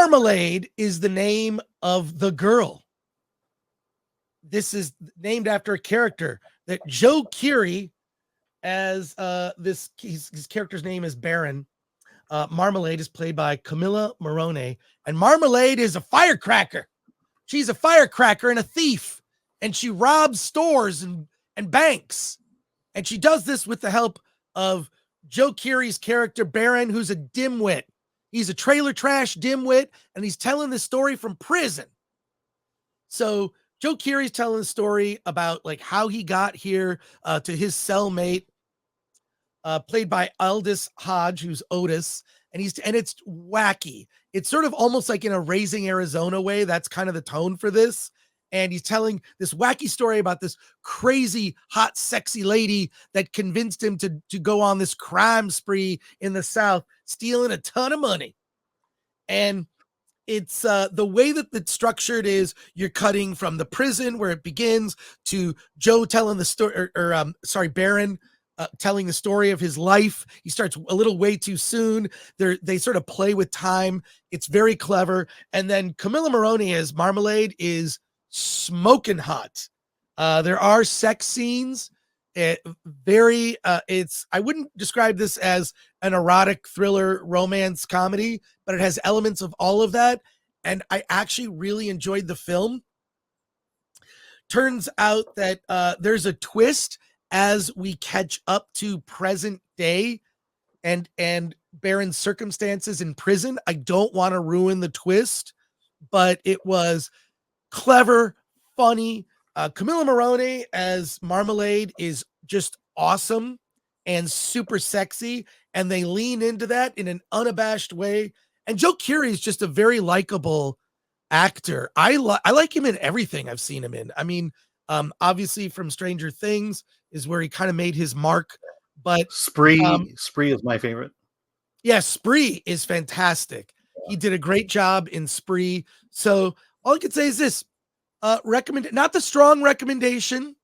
Marmalade is the name of the girl. This is named after a character that Joe Keery, as his character's name is Baron. Marmalade is played by Camilla Morrone, and Marmalade is a firecracker. She's a firecracker and a thief, and she robs stores and banks. And she does this with the help of Joe Keery's character, Baron, who's a dimwit. He's a trailer trash dimwit, and he's telling the story from prison. So Joe Keery's telling the story about like how he got here to his cellmate, played by Aldous Hodge, who's Otis, and it's wacky. It's sort of almost like in a Raising Arizona way. That's kind of the tone for this. And he's telling this wacky story about this crazy, hot, sexy lady that convinced him to go on this crime spree in the South, stealing a ton of money. And it's the way that it's structured is you're cutting from the prison where it begins to Joe telling the story, Baron telling the story of his life. He starts a little way too soon. They sort of play with time. It's very clever. And then Camilla Morrone as Marmalade is smoking hot. There are sex scenes. I wouldn't describe this as an erotic thriller romance comedy, but it has elements of all of that. And I actually really enjoyed the film. Turns out that there's a twist as we catch up to present day and Baron's circumstances in prison. I don't want to ruin the twist, but it was clever, funny. Camilla Morrone as Marmalade is just awesome and super sexy, and they lean into that in an unabashed way. And Joe Keery is just a very likable actor. I like him in everything I've seen him in. I mean, obviously from Stranger Things is where he kind of made his mark, but Spree is my favorite. Yeah, Spree is fantastic. He did a great job in Spree. So all I could say is this, not the strong recommendation,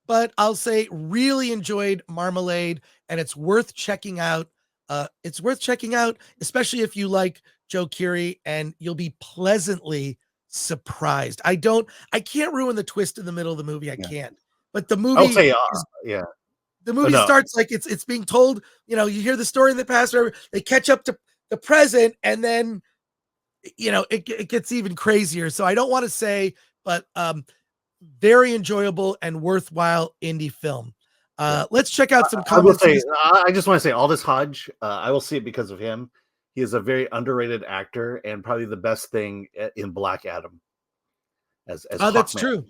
but I'll say really enjoyed Marmalade, and it's worth checking out. It's worth checking out, especially if you like Joe Keery, and you'll be pleasantly surprised. I can't ruin the twist in the middle of the movie. I can't. But the movie, I'll say, the movie starts like it's being told. You know, you hear the story in the past, or they catch up to the present, and then it gets even crazier. So I don't want to say, but very enjoyable and worthwhile indie film. Let's check out some comments. I just want to say, Aldous Hodge, I will see it because of him. He is a very underrated actor and probably the best thing in Black Adam. As that's Hawkman. true.